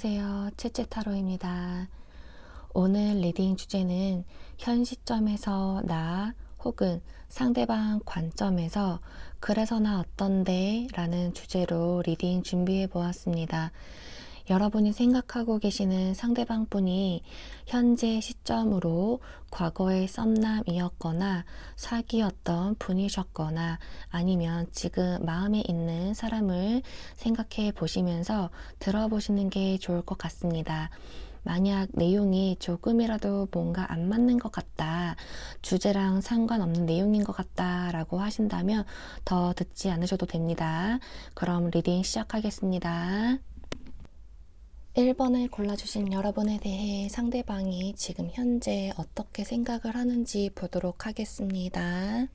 안녕하세요. 채채타로입니다. 오늘 리딩 주제는 현 시점에서 나 혹은 상대방 관점에서 그래서 나 어떤데? 라는 주제로 리딩 준비해 보았습니다. 여러분이 생각하고 계시는 상대방 분이 현재 시점으로 과거의 썸남이었거나 사귀었던 분이셨거나 아니면 지금 마음에 있는 사람을 생각해 보시면서 들어보시는 게 좋을 것 같습니다. 만약 내용이 조금이라도 뭔가 안 맞는 것 같다, 주제랑 상관없는 내용인 것 같다 라고 하신다면 더 듣지 않으셔도 됩니다. 그럼 리딩 시작하겠습니다. 1번을 골라주신 여러분에 대해 상대방이 지금 현재 어떻게 생각을 하는지 보도록 하겠습니다.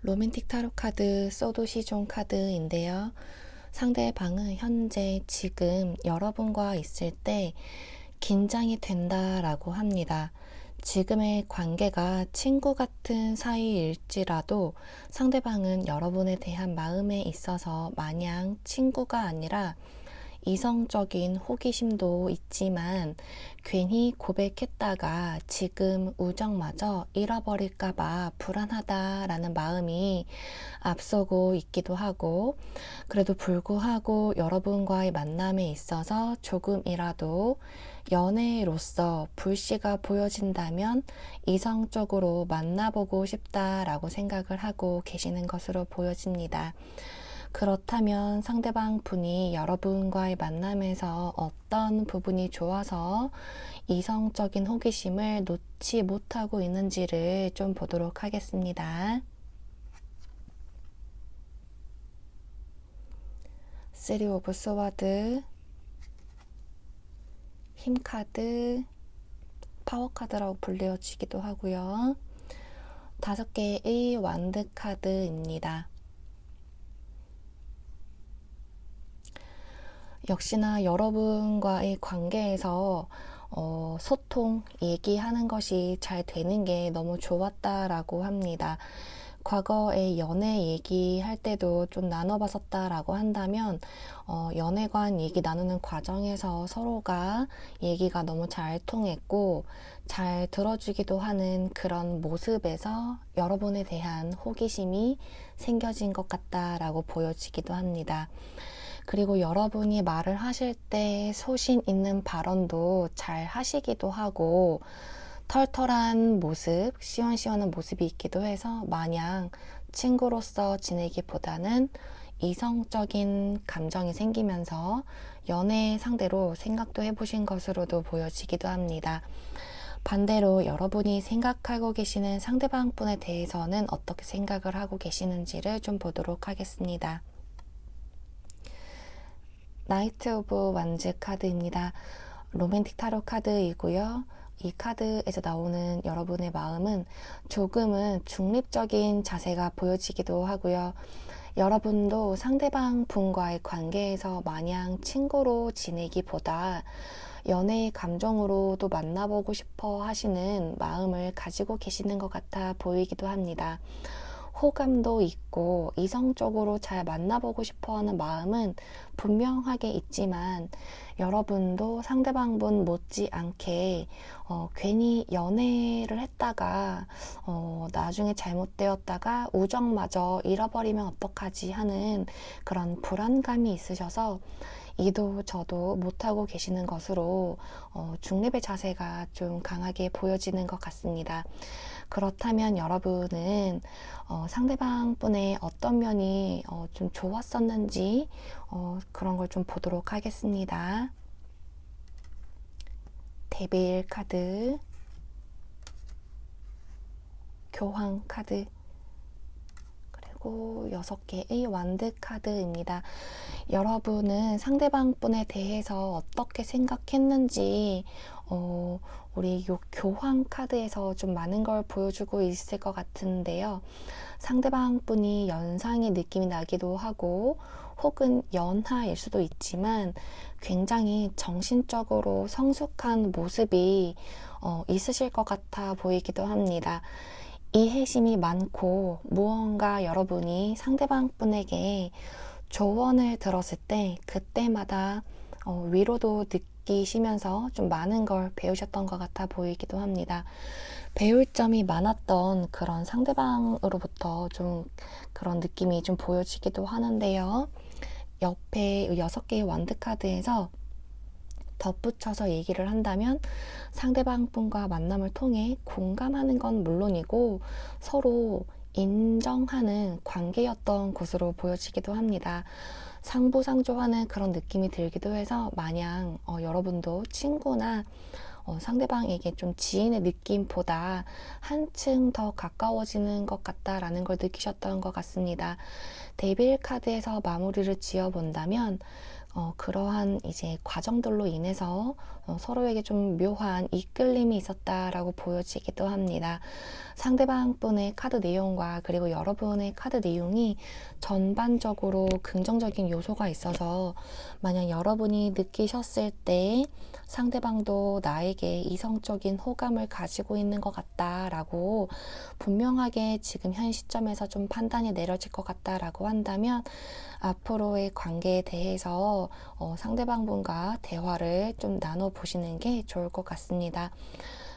로맨틱 타로 카드 소드 시종 카드인데요. 상대방은 현재 지금 여러분과 있을 때 긴장이 된다라고 합니다. 지금의 관계가 친구 같은 사이일지라도 상대방은 여러분에 대한 마음에 있어서 마냥 친구가 아니라 이성적인 호기심도 있지만 괜히 고백했다가 지금 우정마저 잃어버릴까봐 불안하다라는 마음이 앞서고 있기도 하고, 그래도 불구하고 여러분과의 만남에 있어서 조금이라도 연애로서 불씨가 보여진다면 이성적으로 만나보고 싶다라고 생각을 하고 계시는 것으로 보여집니다. 그렇다면 상대방 분이 여러분과의 만남에서 어떤 부분이 좋아서 이성적인 호기심을 놓지 못하고 있는지를 좀 보도록 하겠습니다. 3 오브 소와드, 힘카드, 파워카드라고 불려지기도 하고요. 5개의 완드 카드입니다. 역시나 여러분과의 관계에서 소통, 얘기하는 것이 잘 되는 게 너무 좋았다라고 합니다. 과거에 연애 얘기할 때도 좀 나눠봤었다라고 한다면 연애관 얘기 나누는 과정에서 서로가 얘기가 너무 잘 통했고 잘 들어주기도 하는 그런 모습에서 여러분에 대한 호기심이 생겨진 것 같다라고 보여지기도 합니다. 그리고 여러분이 말을 하실 때 소신 있는 발언도 잘 하시기도 하고 털털한 모습, 시원시원한 모습이 있기도 해서 마냥 친구로서 지내기보다는 이성적인 감정이 생기면서 연애 상대로 생각도 해보신 것으로도 보여지기도 합니다. 반대로 여러분이 생각하고 계시는 상대방 분에 대해서는 어떻게 생각을 하고 계시는지를 좀 보도록 하겠습니다. 나이트 오브 완즈 카드입니다. 로맨틱 타로 카드이고요. 이 카드에서 나오는 여러분의 마음은 조금은 중립적인 자세가 보여지기도 하고요. 여러분도 상대방 분과의 관계에서 마냥 친구로 지내기보다 연애의 감정으로도 만나보고 싶어 하시는 마음을 가지고 계시는 것 같아 보이기도 합니다. 호감도 있고 이성적으로 잘 만나보고 싶어하는 마음은 분명하게 있지만 여러분도 상대방분 못지않게 괜히 연애를 했다가 나중에 잘못되었다가 우정마저 잃어버리면 어떡하지 하는 그런 불안감이 있으셔서 이도 저도 못하고 계시는 것으로 중립의 자세가 좀 강하게 보여지는 것 같습니다. 그렇다면 여러분은 상대방 분의 어떤 면이 좀 좋았었는지 그런 걸 좀 보도록 하겠습니다. 데빌 카드, 교황 카드, 그리고 6개의 완드 카드입니다. 여러분은 상대방 분에 대해서 어떻게 생각했는지 우리 요 교황 카드에서 좀 많은 걸 보여주고 있을 것 같은데요. 상대방 분이 연상의 느낌이 나기도 하고 혹은 연하일 수도 있지만 굉장히 정신적으로 성숙한 모습이 있으실 것 같아 보이기도 합니다. 이해심이 많고 무언가 여러분이 상대방 분에게 조언을 들었을 때 그때마다 위로도 느끼시면서 좀 많은 걸 배우셨던 것 같아 보이기도 합니다. 배울 점이 많았던 그런 상대방으로부터 좀 그런 느낌이 좀 보여지기도 하는데요. 옆에 6개의 완드카드에서 덧붙여서 얘기를 한다면 상대방 분과 만남을 통해 공감하는 건 물론이고 서로 인정하는 관계였던 것으로 보여지기도 합니다. 상부상조하는 그런 느낌이 들기도 해서 마냥 여러분도 친구나 상대방에게 좀 지인의 느낌보다 한층 더 가까워지는 것 같다라는 걸 느끼셨던 것 같습니다. 데빌 카드에서 마무리를 지어본다면 그러한 이제 과정들로 인해서 서로에게 좀 묘한 이끌림이 있었다라고 보여지기도 합니다. 상대방 분의 카드 내용과 그리고 여러분의 카드 내용이 전반적으로 긍정적인 요소가 있어서 만약 여러분이 느끼셨을 때 상대방도 나에게 이성적인 호감을 가지고 있는 것 같다라고 분명하게 지금 현 시점에서 좀 판단이 내려질 것 같다라고 한다면 앞으로의 관계에 대해서 상대방분과 대화를 좀 나눠보시는 게 좋을 것 같습니다.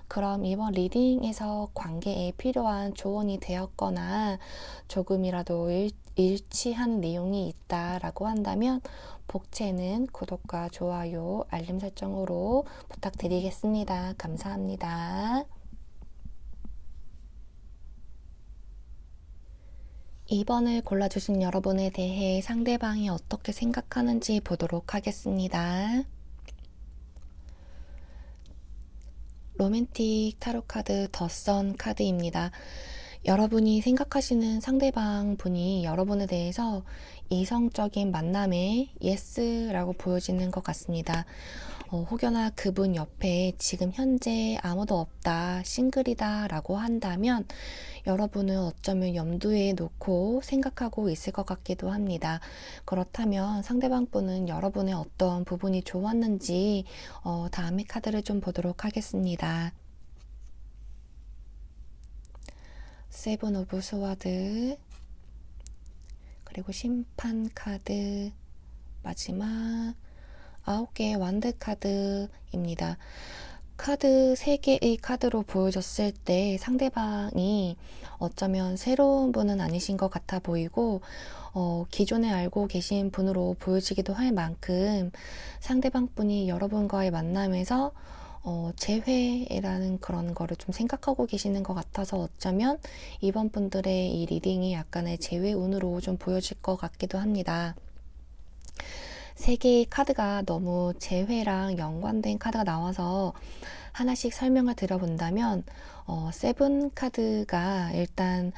그럼 이번 리딩에서 관계에 필요한 조언이 되었거나 조금이라도 일치하는 내용이 있다라고 한다면 복채는 구독과 좋아요, 알림 설정으로 부탁드리겠습니다. 감사합니다. 2번을 골라주신 여러분에 대해 상대방이 어떻게 생각하는지 보도록 하겠습니다. 로맨틱 타로 카드 더 선 카드입니다. 여러분이 생각하시는 상대방 분이 여러분에 대해서 이성적인 만남에 예스라고 보여지는 것 같습니다. 혹여나 그분 옆에 지금 현재 아무도 없다, 싱글이다 라고 한다면 여러분은 어쩌면 염두에 놓고 생각하고 있을 것 같기도 합니다. 그렇다면 상대방 분은 여러분의 어떤 부분이 좋았는지 다음에 카드를 좀 보도록 하겠습니다. 세븐 오브 스와드, 그리고 심판 카드, 마지막 9개의 완드 카드입니다. 카드 3개의 카드로 보여졌을 때 상대방이 어쩌면 새로운 분은 아니신 것 같아 보이고 기존에 알고 계신 분으로 보여지기도 할 만큼 상대방 분이 여러분과의 만남에서 재회라는 그런 거를 좀 생각하고 계시는 것 같아서 어쩌면 이번 분들의 이 리딩이 약간의 재회운으로 좀 보여질 것 같기도 합니다. 3개의 카드가 너무 재회랑 연관된 카드가 나와서 하나씩 설명을 드려본다면 세븐 카드가 일단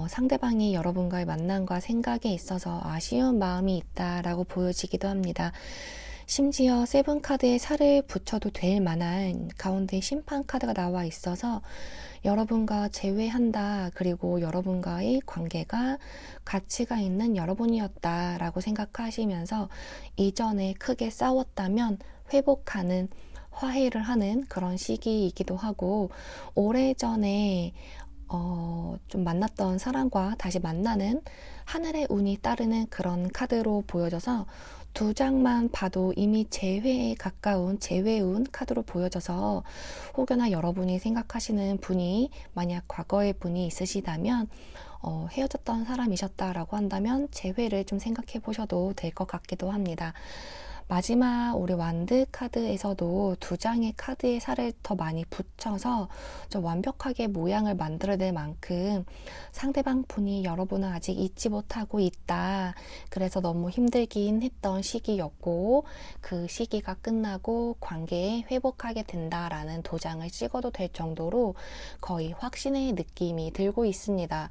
상대방이 여러분과의 만남과 생각에 있어서 아쉬운 마음이 있다라고 보여지기도 합니다. 심지어 세븐 카드에 살을 붙여도 될 만한 가운데 심판 카드가 나와 있어서 여러분과 재회한다, 그리고 여러분과의 관계가 가치가 있는 여러분이었다라고 생각하시면서 이전에 크게 싸웠다면 회복하는, 화해를 하는 그런 시기이기도 하고 오래전에 좀 만났던 사람과 다시 만나는 하늘의 운이 따르는 그런 카드로 보여져서 2장만 봐도 이미 재회에 가까운 재회운 카드로 보여져서 혹여나 여러분이 생각하시는 분이 만약 과거의 분이 있으시다면 헤어졌던 사람이셨다라고 한다면 재회를 좀 생각해 보셔도 될 것 같기도 합니다. 마지막 우리 완드 카드에서도 2장의 카드의 살을 더 많이 붙여서 좀 완벽하게 모양을 만들어낼 만큼 상대방 분이 여러분을 아직 잊지 못하고 있다. 그래서 너무 힘들긴 했던 시기였고 그 시기가 끝나고 관계에 회복하게 된다라는 도장을 찍어도 될 정도로 거의 확신의 느낌이 들고 있습니다.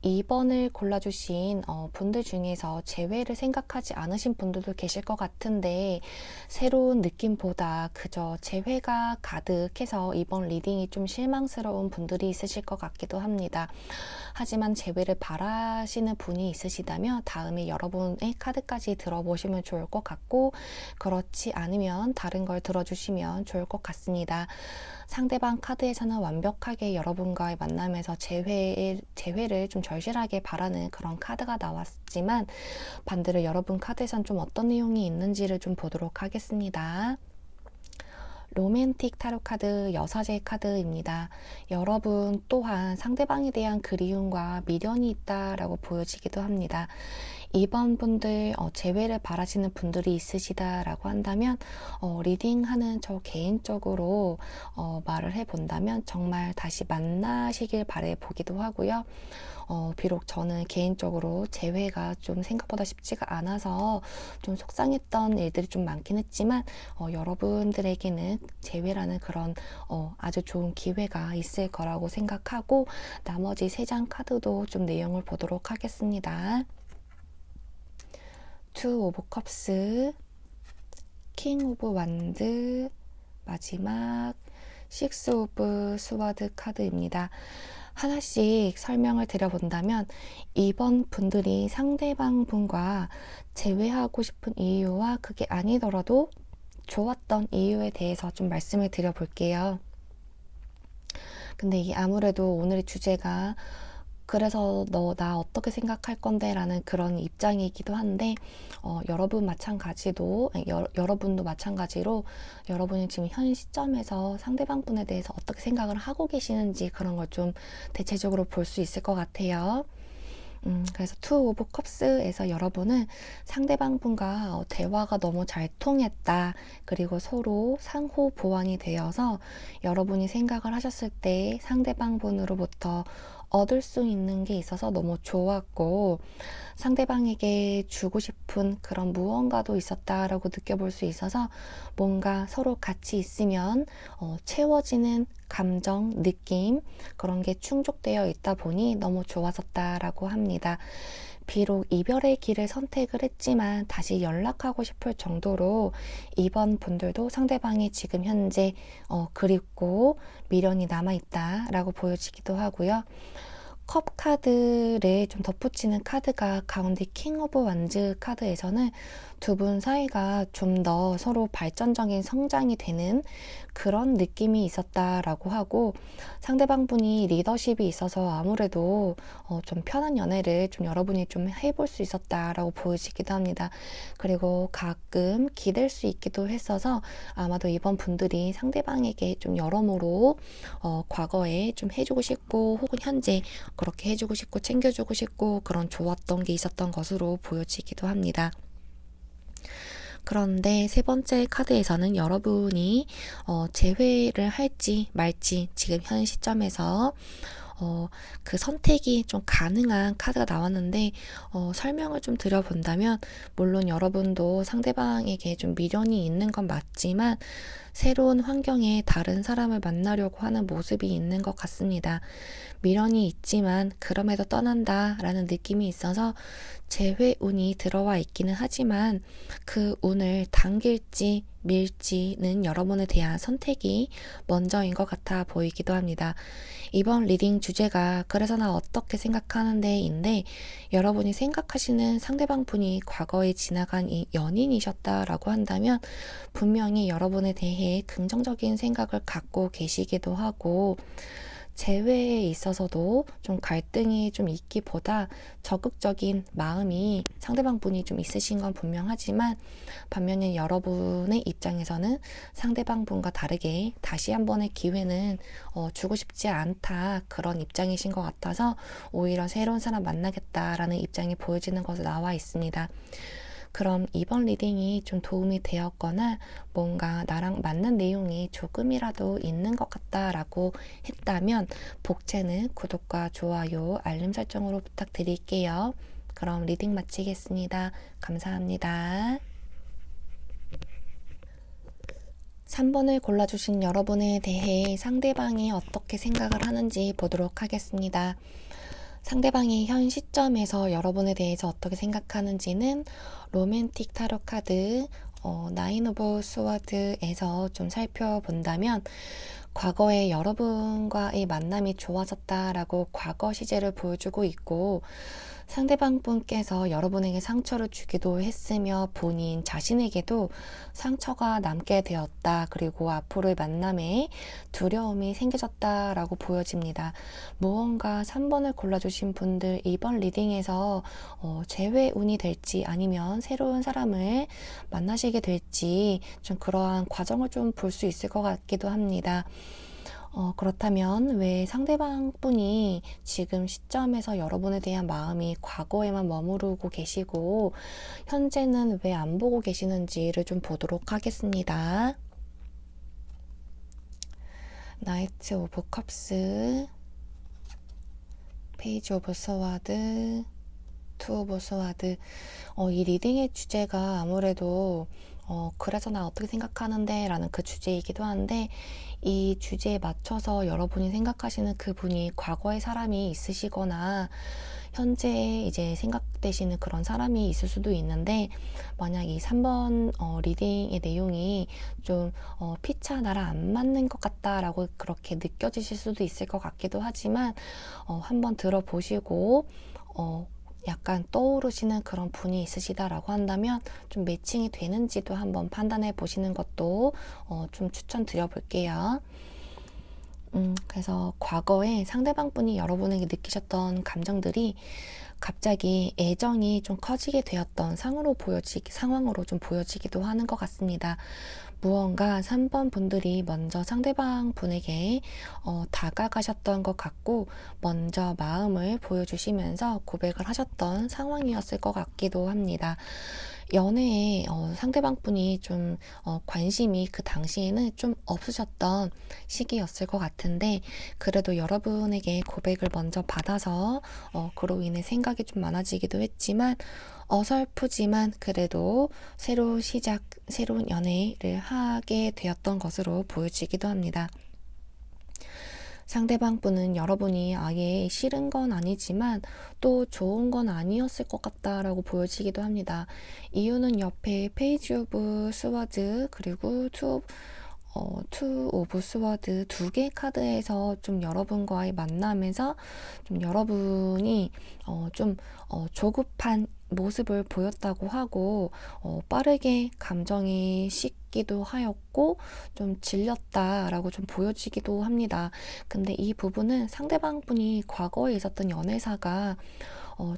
2번을 골라주신 분들 중에서 재회를 생각하지 않으신 분들도 계실 것 같은데 새로운 느낌보다 그저 재회가 가득해서 이번 리딩이 좀 실망스러운 분들이 있으실 것 같기도 합니다. 하지만 재회를 바라시는 분이 있으시다면 다음에 여러분의 카드까지 들어보시면 좋을 것 같고 그렇지 않으면 다른 걸 들어주시면 좋을 것 같습니다. 상대방 카드에서는 완벽하게 여러분과의 만남에서 재회를 좀 절실하게 바라는 그런 카드가 나왔지만, 반대로 여러분 카드에선 좀 어떤 내용이 있는지를 좀 보도록 하겠습니다. 로맨틱 타로 카드 여사제 카드입니다. 여러분 또한 상대방에 대한 그리움과 미련이 있다라고 보여지기도 합니다. 이번 분들 재회를 바라시는 분들이 있으시다라고 한다면 리딩하는 저 개인적으로 말을 해본다면 정말 다시 만나시길 바래 보기도 하고요. 비록 저는 개인적으로 재회가 좀 생각보다 쉽지가 않아서 좀 속상했던 일들이 좀 많긴 했지만 여러분들에게는 재회라는 그런 아주 좋은 기회가 있을 거라고 생각하고, 나머지 3장 카드도 좀 내용을 보도록 하겠습니다. 투 오브 컵스, 킹 오브 완드, 마지막 식스 오브 스와드 카드입니다. 하나씩 설명을 드려본다면, 이번 분들이 상대방 분과 재회하고 싶은 이유와 그게 아니더라도 좋았던 이유에 대해서 좀 말씀을 드려볼게요. 근데 이게 아무래도 오늘의 주제가 그래서 너 나 어떻게 생각할 건데 라는 그런 입장이기도 한데, 여러분도 마찬가지로 여러분이 지금 현 시점에서 상대방 분에 대해서 어떻게 생각을 하고 계시는지 그런 걸 좀 대체적으로 볼 수 있을 것 같아요. 그래서 투 오브 컵스에서 여러분은 상대방 분과 대화가 너무 잘 통했다, 그리고 서로 상호 보완이 되어서 여러분이 생각을 하셨을 때 상대방 분으로부터 얻을 수 있는 게 있어서 너무 좋았고, 상대방에게 주고 싶은 그런 무언가도 있었다라고 느껴볼 수 있어서 뭔가 서로 같이 있으면 채워지는 감정, 느낌, 그런 게 충족되어 있다 보니 너무 좋았었다라고 합니다. 비록 이별의 길을 선택을 했지만 다시 연락하고 싶을 정도로 이번 분들도 상대방이 지금 현재 그립고 미련이 남아있다라고 보여지기도 하고요. 컵 카드를 좀 덧붙이는 카드가 가운데 킹 오브 완즈 카드에서는 두 분 사이가 좀 더 서로 발전적인 성장이 되는 그런 느낌이 있었다라고 하고, 상대방 분이 리더십이 있어서 아무래도 좀 편한 연애를 좀 여러분이 좀 해볼 수 있었다라고 보여지기도 합니다. 그리고 가끔 기댈 수 있기도 했어서 아마도 이번 분들이 상대방에게 좀 여러모로 과거에 좀 해주고 싶고 혹은 현재 그렇게 해주고 싶고 챙겨주고 싶고 그런 좋았던 게 있었던 것으로 보여지기도 합니다. 그런데 3번째 카드에서는 여러분이 재회를 할지 말지 지금 현 시점에서 그 선택이 좀 가능한 카드가 나왔는데, 설명을 좀 드려본다면, 물론 여러분도 상대방에게 좀 미련이 있는 건 맞지만 새로운 환경에 다른 사람을 만나려고 하는 모습이 있는 것 같습니다. 미련이 있지만 그럼에도 떠난다 라는 느낌이 있어서 재회 운이 들어와 있기는 하지만 그 운을 당길지 밀지는 여러분에 대한 선택이 먼저인 것 같아 보이기도 합니다. 이번 리딩 주제가 그래서 나 어떻게 생각하는데인데, 여러분이 생각하시는 상대방 분이 과거에 지나간 이 연인이셨다라고 한다면 분명히 여러분에 대해 긍정적인 생각을 갖고 계시기도 하고, 재회에 있어서도 좀 갈등이 좀 있기보다 적극적인 마음이 상대방 분이 좀 있으신 건 분명하지만, 반면에 여러분의 입장에서는 상대방 분과 다르게 다시 한 번의 기회는 주고 싶지 않다, 그런 입장이신 것 같아서 오히려 새로운 사람 만나겠다라는 입장이 보여지는 것으로 나와 있습니다. 그럼 이번 리딩이 좀 도움이 되었거나 뭔가 나랑 맞는 내용이 조금이라도 있는 것 같다라고 했다면 복채는 구독과 좋아요, 알림 설정으로 부탁드릴게요. 그럼 리딩 마치겠습니다. 감사합니다. 3번을 골라주신 여러분에 대해 상대방이 어떻게 생각을 하는지 보도록 하겠습니다. 상대방이 현 시점에서 여러분에 대해서 어떻게 생각하는지는 로맨틱 타로 카드 나인 오브 스워드에서 좀 살펴본다면, 과거에 여러분과의 만남이 좋아졌다라고 과거 시제를 보여주고 있고, 상대방 분께서 여러분에게 상처를 주기도 했으며 본인 자신에게도 상처가 남게 되었다. 그리고 앞으로의 만남에 두려움이 생겨졌다라고 보여집니다. 무언가 3번을 골라주신 분들 이번 리딩에서 재회 운이 될지 아니면 새로운 사람을 만나시게 될지 좀 그러한 과정을 좀 볼 수 있을 것 같기도 합니다. 그렇다면 왜 상대방 분이 지금 시점에서 여러분에 대한 마음이 과거에만 머무르고 계시고 현재는 왜 안 보고 계시는지를 좀 보도록 하겠습니다. 나이트 오브 컵스, 페이지 오브 서와드, 투 오브 서와드. 이 리딩의 주제가 아무래도 그래서 나 어떻게 생각하는데 라는 그 주제이기도 한데, 이 주제에 맞춰서 여러분이 생각하시는 그분이 과거의 사람이 있으시거나 현재 이제 생각되시는 그런 사람이 있을 수도 있는데, 만약 이 3번 리딩의 내용이 좀 피차 나랑 안 맞는 것 같다라고 그렇게 느껴지실 수도 있을 것 같기도 하지만 한번 들어보시고 약간 떠오르시는 그런 분이 있으시다라고 한다면 좀 매칭이 되는지도 한번 판단해 보시는 것도 좀 추천드려 볼게요. 그래서 과거에 상대방 분이 여러분에게 느끼셨던 감정들이 갑자기 애정이 좀 커지게 되었던 상황으로 좀 보여지기도 하는 것 같습니다. 무언가 3번 분들이 먼저 상대방 분에게 다가가셨던 것 같고 먼저 마음을 보여주시면서 고백을 하셨던 상황이었을 것 같기도 합니다. 연애에 상대방 분이 좀 관심이 그 당시에는 좀 없으셨던 시기였을 것 같은데, 그래도 여러분에게 고백을 먼저 받아서 그로 인해 생각이 좀 많아지기도 했지만 어설프지만 그래도 새로운 시작, 새로운 연애를 하게 되었던 것으로 보여지기도 합니다. 상대방 분은 여러분이 아예 싫은 건 아니지만 또 좋은 건 아니었을 것 같다라고 보여지기도 합니다. 이유는 옆에 페이지 오브 스워드 그리고 투 오브 스워드 두 개의 카드에서 좀 여러분과의 만남에서 좀 여러분이 조급한 모습을 보였다고 하고 빠르게 감정이 식기도 하였고 좀 질렸다라고 좀 보여지기도 합니다. 근데 이 부분은 상대방 분이 과거에 있었던 연애사가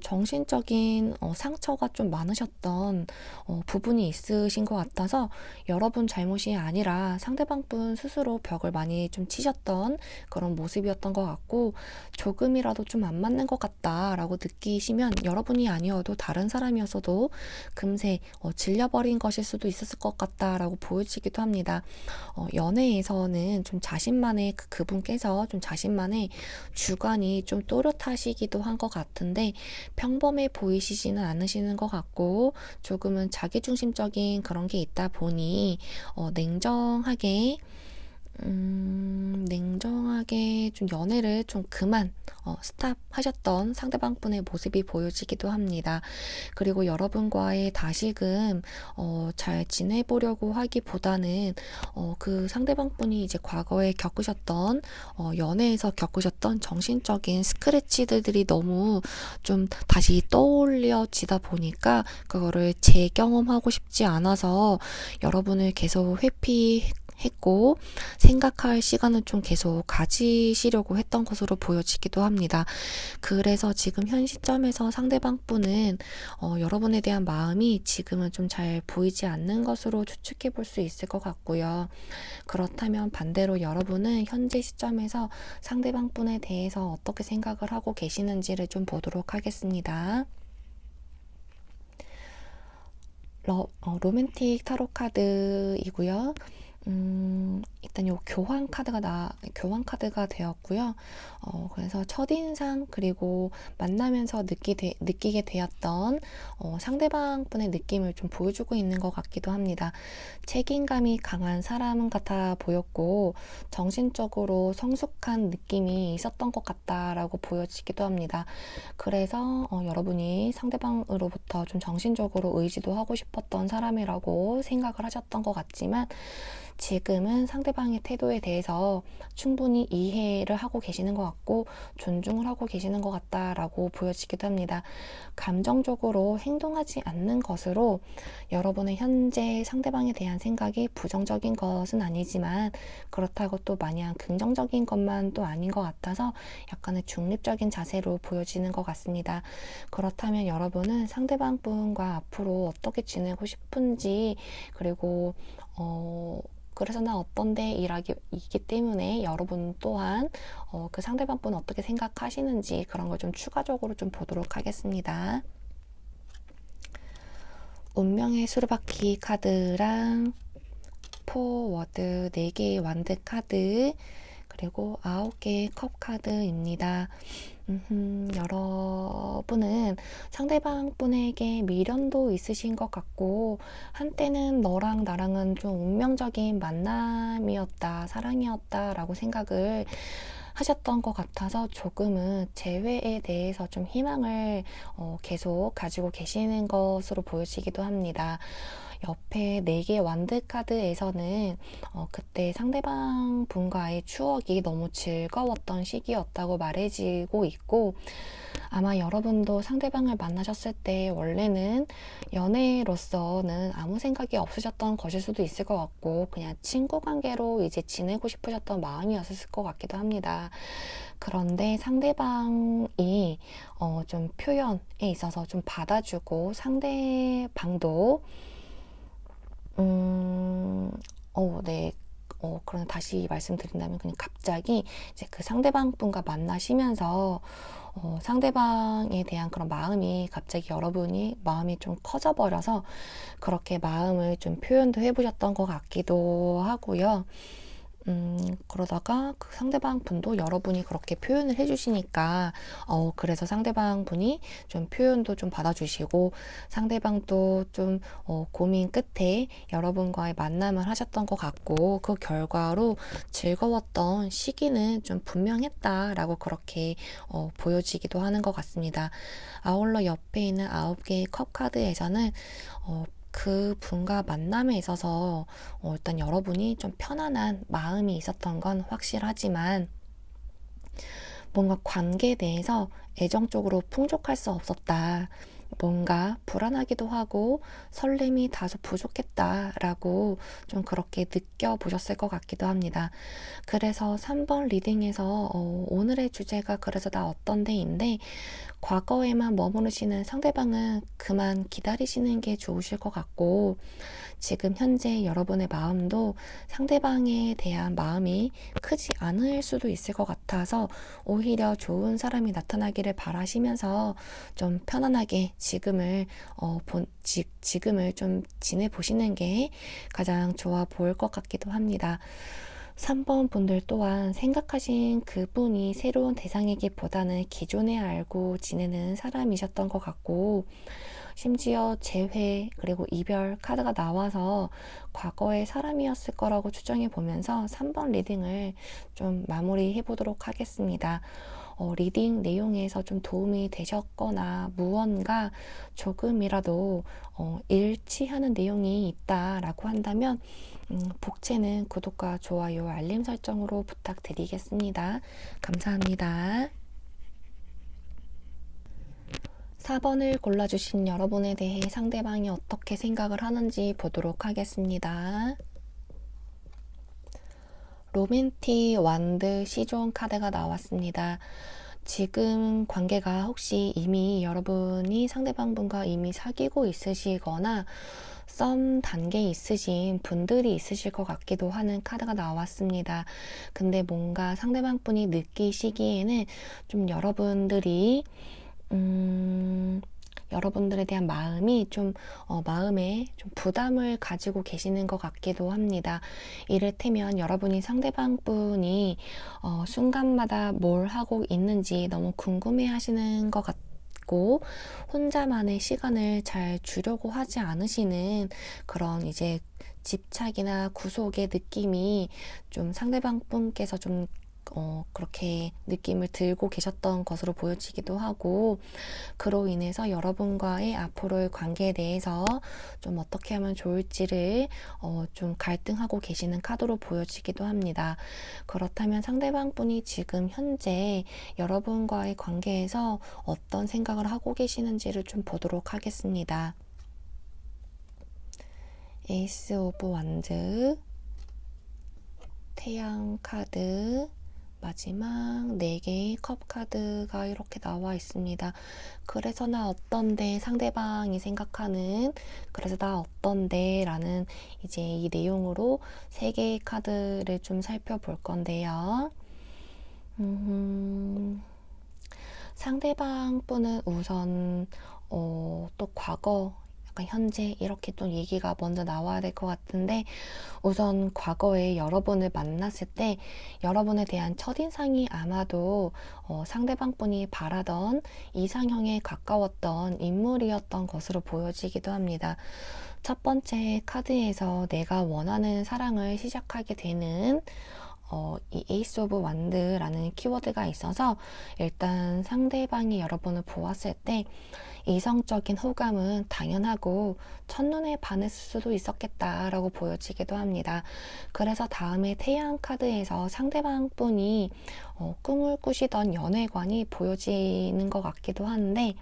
정신적인 상처가 좀 많으셨던 부분이 있으신 것 같아서 여러분 잘못이 아니라 상대방 분 스스로 벽을 많이 좀 치셨던 그런 모습이었던 것 같고, 조금이라도 좀 안 맞는 것 같다라고 느끼시면 여러분이 아니어도 다른 사람이었어도 금세 질려버린 것일 수도 있었을 것 같다라고 보여지기도 합니다. 연애에서는 좀 자신만의 그분께서 좀 자신만의 주관이 좀 또렷하시기도 한 것 같은데 평범해 보이시지는 않으시는 것 같고 조금은 자기중심적인 그런 게 있다 보니 냉정하게 좀 연애를 좀 그만 스탑 하셨던 상대방 분의 모습이 보여지기도 합니다. 그리고 여러분과의 다시금 잘 지내보려고 하기보다는 그 상대방 분이 이제 과거에 겪으셨던 연애에서 겪으셨던 정신적인 스크래치들이 너무 좀 다시 떠올려지다 보니까 그거를 재경험하고 싶지 않아서 여러분을 계속 회피했고 생각할 시간을 좀 계속 가지시려고 했던 것으로 보여지기도 합니다. 그래서 지금 현 시점에서 상대방 분은 여러분에 대한 마음이 지금은 좀 잘 보이지 않는 것으로 추측해 볼 수 있을 것 같고요. 그렇다면 반대로 여러분은 현재 시점에서 상대방 분에 대해서 어떻게 생각을 하고 계시는지를 좀 보도록 하겠습니다. 로맨틱 타로 카드이고요. 일단 요 교환 카드가 되었고요. 그래서 첫인상 그리고 만나면서 느끼게 되었던 상대방 분의 느낌을 좀 보여주고 있는 것 같기도 합니다. 책임감이 강한 사람 같아 보였고 정신적으로 성숙한 느낌이 있었던 것 같다라고 보여지기도 합니다. 그래서 여러분이 상대방으로부터 좀 정신적으로 의지도 하고 싶었던 사람이라고 생각을 하셨던 것 같지만 지금은 상대방의 태도에 대해서 충분히 이해를 하고 계시는 것 같고 존중을 하고 계시는 것 같다라고 보여지기도 합니다. 감정적으로 행동하지 않는 것으로 여러분의 현재 상대방에 대한 생각이 부정적인 것은 아니지만 그렇다고 또 마냥 긍정적인 것만 또 아닌 것 같아서 약간의 중립적인 자세로 보여지는 것 같습니다. 그렇다면 여러분은 상대방 분과 앞으로 어떻게 지내고 싶은지, 그리고 그래서 나 어떤데 이기 때문에 여러분 또한 그 상대방 분 어떻게 생각하시는지 그런 걸 좀 추가적으로 좀 보도록 하겠습니다. 운명의 수레바퀴 카드랑 포워드 4개의 완드 카드, 그리고 9개의 컵 카드입니다. 여러분은 상대방 분에게 미련도 있으신 것 같고 한때는 너랑 나랑은 좀 운명적인 만남이었다, 사랑이었다 라고 생각을 하셨던 것 같아서 조금은 재회에 대해서 좀 희망을 계속 가지고 계시는 것으로 보여지기도 합니다. 옆에 4개 완드 카드에서는 그때 상대방 분과의 추억이 너무 즐거웠던 시기였다고 말해지고 있고, 아마 여러분도 상대방을 만나셨을 때 원래는 연애로서는 아무 생각이 없으셨던 것일 수도 있을 것 같고 그냥 친구 관계로 이제 지내고 싶으셨던 마음이었을 것 같기도 합니다. 그런데 상대방이 좀 표현에 있어서 좀 받아주고 상대방도 네. 그럼 다시 말씀드린다면 그냥 갑자기 이제 그 상대방 분과 만나시면서 상대방에 대한 그런 마음이 갑자기 여러분이 마음이 좀 커져버려서 그렇게 마음을 좀 표현도 해보셨던 것 같기도 하고요. 그러다가 그 상대방 분도 여러분이 그렇게 표현을 해주시니까 그래서 상대방 분이 좀 표현도 좀 받아주시고 상대방도 좀 고민 끝에 여러분과의 만남을 하셨던 것 같고 그 결과로 즐거웠던 시기는 좀 분명했다라고 그렇게 보여지기도 하는 것 같습니다. 아울러 옆에 있는 9개의 컵 카드에서는 그 분과 만남에 있어서 일단 여러분이 좀 편안한 마음이 있었던 건 확실하지만 뭔가 관계에 대해서 애정적으로 풍족할 수 없었다. 뭔가 불안하기도 하고 설렘이 다소 부족했다라고 좀 그렇게 느껴보셨을 것 같기도 합니다. 그래서 3번 리딩에서 오늘의 주제가 그래서 나 어떤데인데 과거에만 머무르시는 상대방은 그만 기다리시는 게 좋으실 것 같고 지금 현재 여러분의 마음도 상대방에 대한 마음이 크지 않을 수도 있을 것 같아서 오히려 좋은 사람이 나타나기를 바라시면서 좀 편안하게 지금을 지금을 좀 지내보시는 게 가장 좋아 보일 것 같기도 합니다. 3번 분들 또한 생각하신 그분이 새로운 대상이기보다는 기존에 알고 지내는 사람이셨던 것 같고 심지어 재회 그리고 이별 카드가 나와서 과거의 사람이었을 거라고 추정해 보면서 3번 리딩을 좀 마무리해 보도록 하겠습니다. 리딩 내용에서 좀 도움이 되셨거나 무언가 조금이라도 일치하는 내용이 있다라고 한다면 복채는 구독과 좋아요, 알림 설정으로 부탁드리겠습니다. 감사합니다. 4번을 골라주신 여러분에 대해 상대방이 어떻게 생각을 하는지 보도록 하겠습니다. 로맨틱 완드 시존 카드가 나왔습니다. 지금 관계가 혹시 이미 여러분이 상대방 분과 이미 사귀고 있으시거나 썸 단계에 있으신 분들이 있으실 것 같기도 하는 카드가 나왔습니다. 근데 뭔가 상대방 분이 느끼시기에는 좀 여러분들에 대한 마음이 좀 마음에 좀 부담을 가지고 계시는 것 같기도 합니다. 이를테면 여러분이 상대방 분이 순간마다 뭘 하고 있는지 너무 궁금해 하시는 것 같고 혼자만의 시간을 잘 주려고 하지 않으시는 그런 이제 집착이나 구속의 느낌이 좀 상대방 분께서 좀 그렇게 느낌을 들고 계셨던 것으로 보여지기도 하고, 그로 인해서 여러분과의 앞으로의 관계에 대해서 좀 어떻게 하면 좋을지를 좀 갈등하고 계시는 카드로 보여지기도 합니다. 그렇다면 상대방 분이 지금 현재 여러분과의 관계에서 어떤 생각을 하고 계시는지를 좀 보도록 하겠습니다. 에이스 오브 완드, 태양 카드, 마지막 4개의 컵 카드가 이렇게 나와 있습니다. 그래서 나 어떤데, 상대방이 생각하는 그래서 나 어떤데 라는 이제 이 내용으로 3개의 카드를 좀 살펴볼 건데요. 상대방 분은 우선 또 과거, 약간 현재 이렇게 좀 얘기가 먼저 나와야 될 것 같은데, 우선 과거에 여러분을 만났을 때 여러분에 대한 첫인상이 아마도 상대방 분이 바라던 이상형에 가까웠던 인물이었던 것으로 보여지기도 합니다. 첫 번째 카드에서 내가 원하는 사랑을 시작하게 되는 이 에이스 오브 완드라는 키워드가 있어서, 일단 상대방이 여러분을 보았을 때 이성적인 호감은 당연하고 첫눈에 반했을 수도 있었겠다라고 보여지기도 합니다. 그래서 다음에 태양 카드에서 상대방 분이 꿈을 꾸시던 연애관이 보여지는 것 같기도 한데,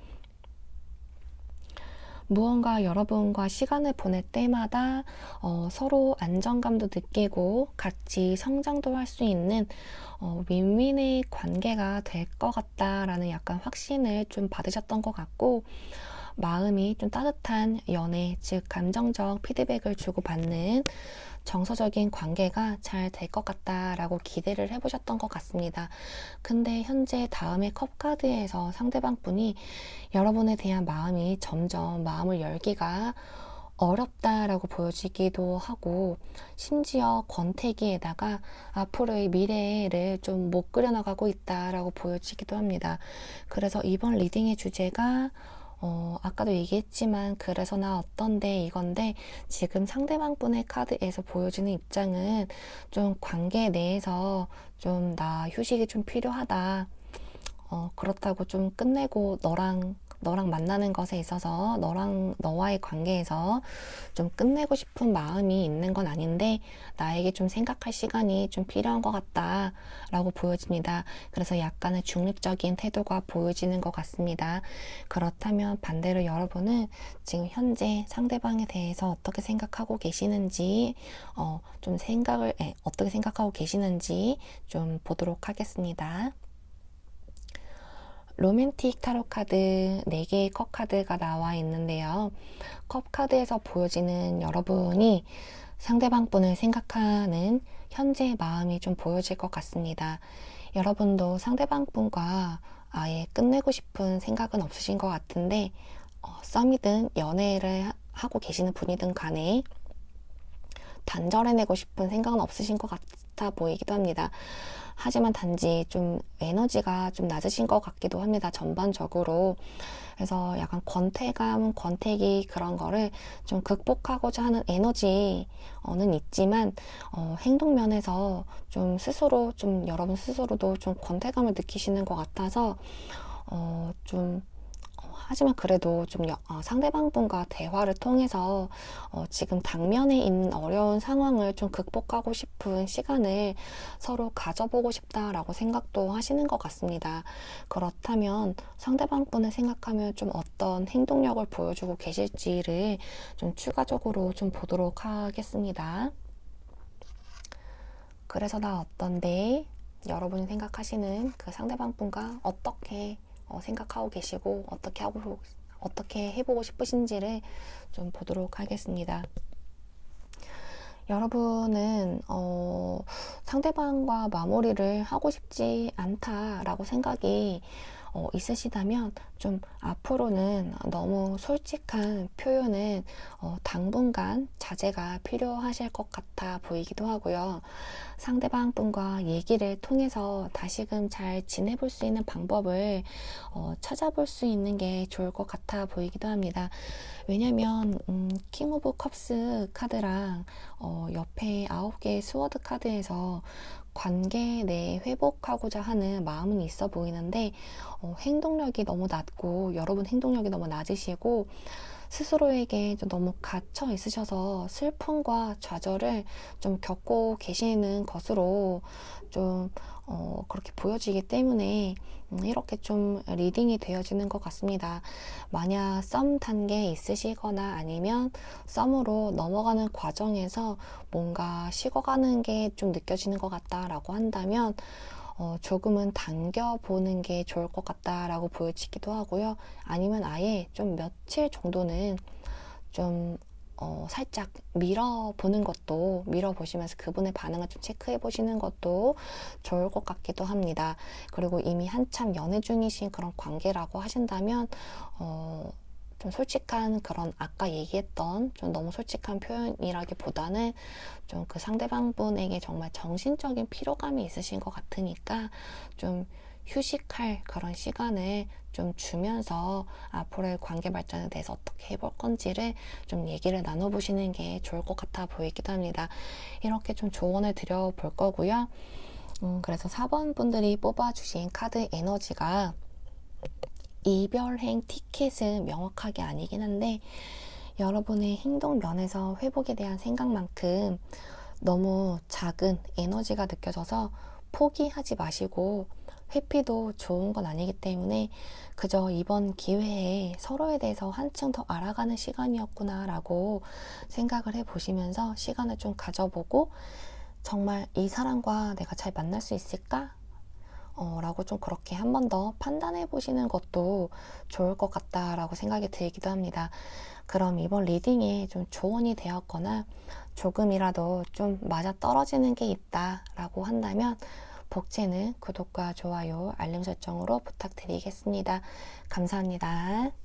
무언가 여러분과 시간을 보낼 때마다 서로 안정감도 느끼고 같이 성장도 할 수 있는 윈윈의 관계가 될 것 같다라는 약간 확신을 좀 받으셨던 것 같고, 마음이 좀 따뜻한 연애, 즉 감정적 피드백을 주고받는 정서적인 관계가 잘 될 것 같다라고 기대를 해보셨던 것 같습니다. 근데 현재 다음의 컵 카드에서 상대방 분이 여러분에 대한 마음이 점점 마음을 열기가 어렵다라고 보여지기도 하고, 심지어 권태기에다가 앞으로의 미래를 좀 못 그려나가고 있다라고 보여지기도 합니다. 그래서 이번 리딩의 주제가 아까도 얘기했지만 그래서 나 어떤데 이건데, 지금 상대방 분의 카드에서 보여지는 입장은 좀 관계 내에서 좀 나 휴식이 좀 필요하다, 그렇다고 좀 끝내고 너랑 만나는 것에 있어서 너와의 관계에서 좀 끝내고 싶은 마음이 있는 건 아닌데 나에게 좀 생각할 시간이 좀 필요한 것 같다라고 보여집니다. 그래서 약간의 중립적인 태도가 보여지는 것 같습니다. 그렇다면 반대로 여러분은 지금 현재 상대방에 대해서 어떻게 생각하고 계시는지 어떻게 생각하고 계시는지 좀 보도록 하겠습니다. 로맨틱 타로 카드 4개의 컵 카드가 나와 있는데요. 컵 카드에서 보여지는 여러분이 상대방 분을 생각하는 현재의 마음이 좀 보여질 것 같습니다. 여러분도 상대방 분과 아예 끝내고 싶은 생각은 없으신 것 같은데, 썸이든 연애를 하고 계시는 분이든 간에 단절해내고 싶은 생각은 없으신 것 같아 보이기도 합니다. 하지만 단지 좀 에너지가 좀 낮으신 것 같기도 합니다. 전반적으로. 그래서 약간 권태기 그런 거를 좀 극복하고자 하는 에너지는 있지만, 행동 면에서 좀 여러분 스스로도 좀 권태감을 느끼시는 것 같아서, 하지만 그래도 좀 상대방 분과 대화를 통해서 지금 당면에 있는 어려운 상황을 좀 극복하고 싶은 시간을 서로 가져보고 싶다라고 생각도 하시는 것 같습니다. 그렇다면 상대방 분을 생각하면 좀 어떤 행동력을 보여주고 계실지를 좀 추가적으로 좀 보도록 하겠습니다. 그래서 나 어떤데, 여러분이 생각하시는 그 상대방 분과 어떻게 생각하고 계시고 어떻게 해보고 싶으신지를 좀 보도록 하겠습니다. 여러분은 상대방과 마무리를 하고 싶지 않다라고 생각이 있으시다면 좀 앞으로는 너무 솔직한 표현은 당분간 자제가 필요하실 것 같아 보이기도 하고요. 상대방 분과 얘기를 통해서 다시금 잘 지내볼 수 있는 방법을 찾아볼 수 있는 게 좋을 것 같아 보이기도 합니다. 왜냐면 킹 오브 컵스 카드랑 옆에 9개의 스워드 카드에서 관계 내 회복하고자 하는 마음은 있어 보이는데 행동력이 너무 낮고 여러분 행동력이 너무 낮으시고 스스로에게 좀 너무 갇혀 있으셔서 슬픔과 좌절을 좀 겪고 계시는 것으로 좀 그렇게 보여지기 때문에 이렇게 좀 리딩이 되어지는 것 같습니다. 만약 썸 단계에 있으시거나 아니면 썸으로 넘어가는 과정에서 뭔가 식어가는 게 좀 느껴지는 것 같다라고 한다면 조금은 당겨보는 게 좋을 것 같다라고 보여지기도 하고요. 아니면 아예 좀 며칠 정도는 좀 살짝 밀어보시면서 그분의 반응을 좀 체크해 보시는 것도 좋을 것 같기도 합니다. 그리고 이미 한참 연애 중이신 그런 관계라고 하신다면 좀 솔직한 그런 아까 얘기했던 좀 너무 솔직한 표현이라기보다는 좀 그 상대방 분에게 정말 정신적인 피로감이 있으신 것 같으니까 좀 휴식할 그런 시간을 좀 주면서 앞으로의 관계 발전에 대해서 어떻게 해볼 건지를 좀 얘기를 나눠보시는 게 좋을 것 같아 보이기도 합니다. 이렇게 좀 조언을 드려볼 거고요. 그래서 4번 분들이 뽑아주신 카드 에너지가 이별행 티켓은 명확하게 아니긴 한데 여러분의 행동 면에서 회복에 대한 생각만큼 너무 작은 에너지가 느껴져서 포기하지 마시고 회피도 좋은 건 아니기 때문에 그저 이번 기회에 서로에 대해서 한층 더 알아가는 시간이었구나 라고 생각을 해보시면서 시간을 좀 가져보고 정말 이 사람과 내가 잘 만날 수 있을까? 라고 좀 그렇게 한 번 더 판단해 보시는 것도 좋을 것 같다라고 생각이 들기도 합니다. 그럼 이번 리딩에 좀 조언이 되었거나 조금이라도 좀 맞아 떨어지는 게 있다라고 한다면 복채는 구독과 좋아요, 알림 설정으로 부탁드리겠습니다. 감사합니다.